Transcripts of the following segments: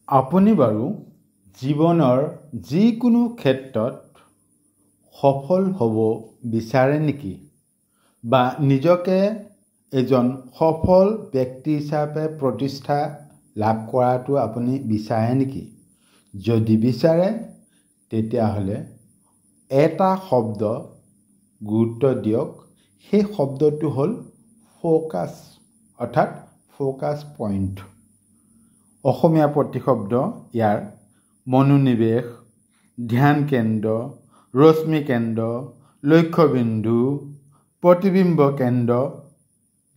আপুনি বাৰু জীৱনৰ যিকোনো ক্ষেত্ৰত সফল হ'ব বিচাৰে নেকি? বা নিজকে এজন সফল ব্যক্তি হিচাপে প্ৰতিষ্ঠা লাভ কৰাটো আপুনি বিচাৰে নেকি? যদি বিচাৰে তেতিয়াহ'লে এটা শব্দ গুৰুত্ব দিয়ক। সেই শব্দটো হ'ল ফ'কাছ, অৰ্থাৎ ফ'কাছ পইণ্ট। অসমীয়া প্ৰতিশব্দ ইয়াৰ মনোনিৱেশ, ধ্যান কেন্দ্ৰ, ৰশ্মি কেন্দ্ৰ, লক্ষ্যবিন্দু, প্ৰতিবিম্ব কেন্দ্ৰ,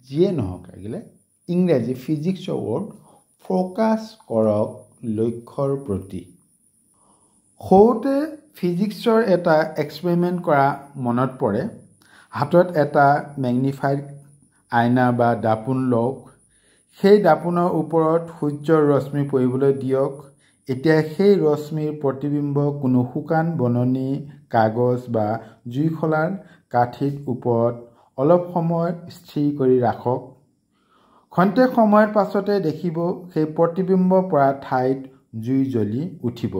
যিয়ে নহওক লাগিলে ইংৰাজী ফিজিক্সৰ ৱৰ্ড ফ'কাছ কৰক লক্ষ্যৰ প্ৰতি। সৰুতে ফিজিক্সৰ এটা এক্সপেৰিমেণ্ট কৰা মনত পৰে। হাতত এটা মেগনিফাইড আইনা বা দাপোন লওক। সেই দাপোনৰ ওপৰত সূৰ্যৰ ৰশ্মি পৰিবলৈ দিয়ক। এতিয়া সেই ৰশ্মিৰ প্ৰতিবিম্ব কোনো শুকান বননি, কাগজ বা জুইশলাৰ কাঠিৰ ওপৰত অলপ সময় স্থিৰ কৰি ৰাখক। ক্ষন্তেক সময়ৰ পাছতে দেখিব সেই প্ৰতিবিম্ব পৰা ঠাইত জুই জ্বলি উঠিব।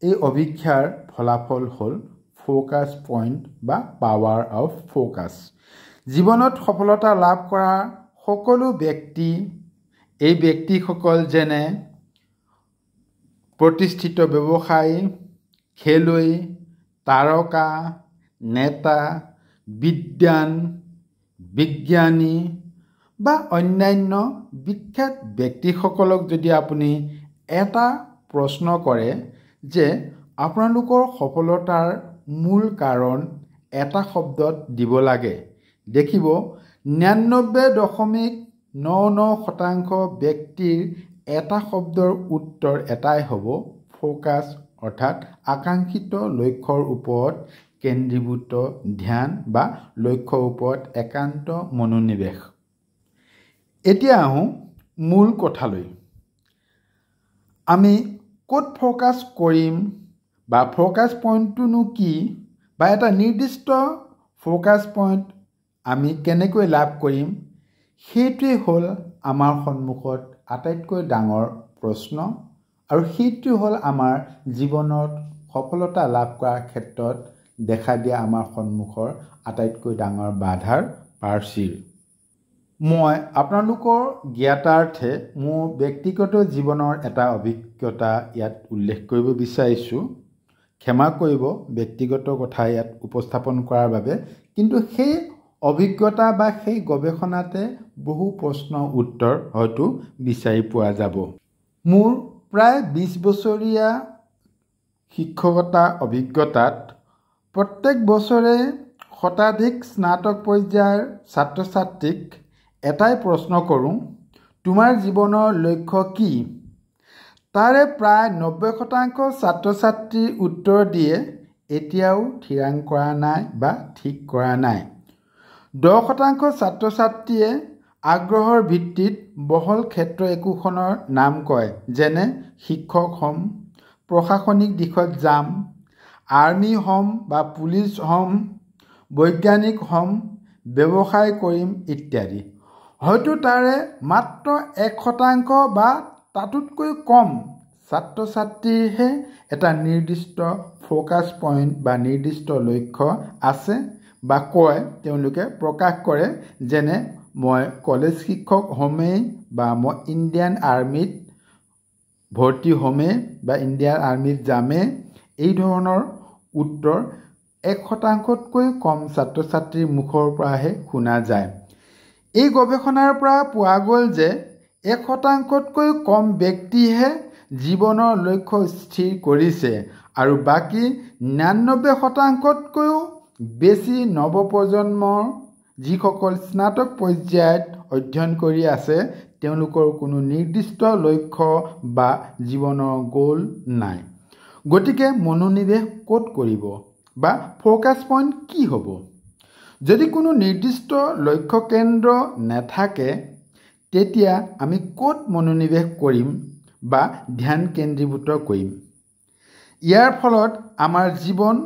এই অভিক্ষাৰ ফলাফল হ'ল ফ'কাছ পইণ্ট বা পাৱাৰ অফ ফ'কাছ। জীৱনত সফলতা লাভ কৰা সকলো ব্যক্তি, এই ব্যক্তিসকল যেনে প্ৰতিষ্ঠিত ব্যৱসায়ী, খেলুৱৈ, তাৰকা, নেতা, বিজ্ঞানী বা অন্যান্য বিখ্যাত ব্যক্তিসকলক যদি আপুনি এটা প্ৰশ্ন কৰে যে আপোনালোকৰ সফলতাৰ মূল কাৰণ এটা শব্দত দিব লাগে, দেখিব 99.99% ব্যক্তিৰ এটা শব্দৰ উত্তৰ এটাই হ'ব ফ'কাছ, অৰ্থাৎ আকাংক্ষিত লক্ষ্যৰ ওপৰত কেন্দ্ৰীভূত ধ্যান বা লক্ষ্যৰ ওপৰত একান্ত মনোনিৱেশ। এতিয়া আহোঁ মূল কথালৈ। আমি ক'ত ফ'কাছ কৰিম বা ফ'কাছ পইণ্টটোনো কি, বা এটা নিৰ্দিষ্ট ফ'কাছ পইণ্ট আমি কেনেকৈ লাভ কৰিম, সেইটোৱেই হ'ল আমাৰ সন্মুখত আটাইতকৈ ডাঙৰ প্ৰশ্ন, আৰু সেইটোৱেই হ'ল আমাৰ জীৱনত সফলতা লাভ কৰাৰ ক্ষেত্ৰত দেখা দিয়া আমাৰ সন্মুখৰ আটাইতকৈ ডাঙৰ বাধাৰ প্ৰাচীৰ। মই আপোনালোকৰ জ্ঞাতাৰ্থে মোৰ ব্যক্তিগত জীৱনৰ এটা অভিজ্ঞতা ইয়াত উল্লেখ কৰিব বিচাৰিছোঁ। ক্ষমা কৰিব ব্যক্তিগত কথা ইয়াত উপস্থাপন কৰাৰ বাবে, কিন্তু সেই অভিজ্ঞতা বা সেই গৱেষণাতে বহু প্ৰশ্নৰ উত্তৰ হয়তো বিচাৰি পোৱা যাব। মোৰ প্ৰায় 20 বছৰীয়া শিক্ষকতা অভিজ্ঞতাত প্ৰত্যেক বছৰে শতাধিক স্নাতক পৰ্যায়ৰ ছাত্ৰ ছাত্ৰীক এটাই প্ৰশ্ন কৰোঁ, তোমাৰ জীৱনৰ লক্ষ্য কি? তাৰে প্ৰায় 90% ছাত্ৰ ছাত্ৰীৰ উত্তৰ দিয়ে এতিয়াও থিৰাং কৰা নাই বা ঠিক কৰা নাই। 10% ছাত্ৰ ছাত্ৰীয়ে আগ্ৰহৰ ভিত্তিত বহল ক্ষেত্ৰ একোখনৰ নাম কয়, যেনে শিক্ষক হ'ম, প্ৰশাসনিক দিশত যাম, আৰ্মি হ'ম বা পুলিচ হ'ম, বৈজ্ঞানিক হ'ম, ব্যৱসায় কৰিম ইত্যাদি। হয়তো তাৰে মাত্ৰ 1% বা তাতোতকৈ কম ছাত্ৰ ছাত্ৰীৰহে এটা নিৰ্দিষ্ট ফ'কাছ পইণ্ট বা নিৰ্দিষ্ট লক্ষ্য আছে বা কয়, তেওঁলোকে প্ৰকাশ কৰে, যেনে মই কলেজ শিক্ষক হ'মেই, বা মই ইণ্ডিয়ান আৰ্মিত ভৰ্তি হ'মেই, বা ইণ্ডিয়ান আৰ্মিত যামেই। এই ধৰণৰ উত্তৰ 1%তকৈ কম ছাত্ৰ ছাত্ৰীৰ মুখৰ পৰাহে শুনা যায়। এই গৱেষণাৰ পৰা পোৱা গ'ল যে 1%তকৈ কম ব্যক্তিহে জীৱনৰ লক্ষ্য স্থিৰ কৰিছে, আৰু বাকী 99%তকৈও বেছি নৱপ্ৰজন্মৰ যিসকল স্নাতক পৰ্যায়ত অধ্যয়ন কৰি আছে, তেওঁলোকৰ কোনো নিৰ্দিষ্ট লক্ষ্য বা জীৱনৰ গ'ল নাই। গতিকে মনোনিৱেশ ক'ত কৰিব বা ফ'কাছ পইণ্ট কি হ'ব? যদি কোনো নিৰ্দিষ্ট লক্ষ্য কেন্দ্ৰ নাথাকে, তেতিয়া আমি ক'ত মনোনিৱেশ কৰিম বা ধ্যান কেন্দ্ৰীভূত কৰিম? ইয়াৰ ফলত আমাৰ জীৱন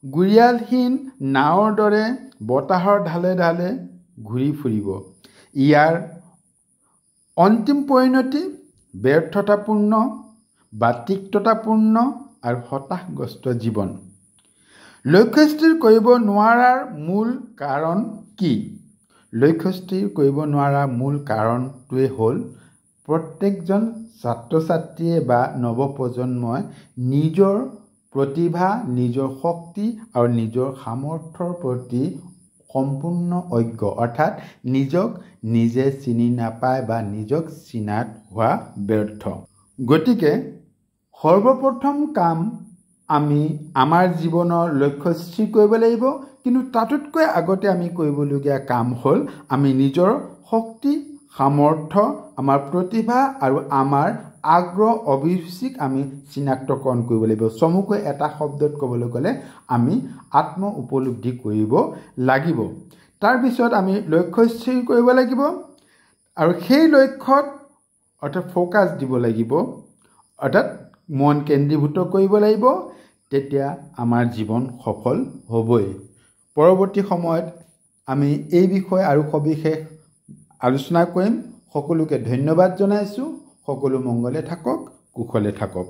গুৰিয়ালহীন নাৱৰ দৰে বতাহৰ ঢালে ঢালে ঘূৰি ফুৰিব। ইয়াৰ অন্তিম পৰিণতি ব্যৰ্থতাপূৰ্ণ বা তিক্ততাপূৰ্ণ আৰু হতাশগ্ৰস্ত জীৱন। লক্ষ্য স্থিৰ কৰিব নোৱাৰাৰ মূল কাৰণ কি? লক্ষ্য স্থিৰ কৰিব নোৱাৰাৰ মূল কাৰণটোৱে হ'ল প্ৰত্যেকজন ছাত্ৰ-ছাত্ৰীয়ে বা নৱপ্ৰজন্মই নিজৰ প্ৰতিভা, নিজৰ শক্তি আৰু নিজৰ সামৰ্থ্যৰ প্ৰতি সম্পূৰ্ণ অজ্ঞ, অৰ্থাৎ নিজক নিজে চিনি নাপায় বা নিজক চিনাত হোৱা ব্যৰ্থ। গতিকে সৰ্বপ্ৰথম কাম আমি আমাৰ জীৱনৰ লক্ষ্য স্থিৰ কৰিব লাগিব, কিন্তু তাতোতকৈ আগতে আমি কৰিবলগীয়া কাম হ'ল আমি নিজৰ শক্তি, সামৰ্থ্য, আমাৰ প্ৰতিভা আৰু আমাৰ আগ্ৰহ অভিৰুচিক আমি চিনাক্তকৰণ কৰিব লাগিব। চমুকৈ এটা শব্দত ক'বলৈ গ'লে আমি আত্ম উপলব্ধি কৰিব লাগিব। তাৰপিছত আমি লক্ষ্য স্থিৰ কৰিব লাগিব আৰু সেই লক্ষ্যত অৰ্থাৎ ফ'কাছ দিব লাগিব, অৰ্থাৎ মন কেন্দ্ৰীভূত কৰিব লাগিব, তেতিয়া আমাৰ জীৱন সফল হ'বই। পৰৱৰ্তী সময়ত আমি এই বিষয়ে আৰু সবিশেষ আলোচনা কৰিম। সকলোকে ধন্যবাদ জনাইছোঁ। সকলো মংগলে থাকক, কুশলে থাকক।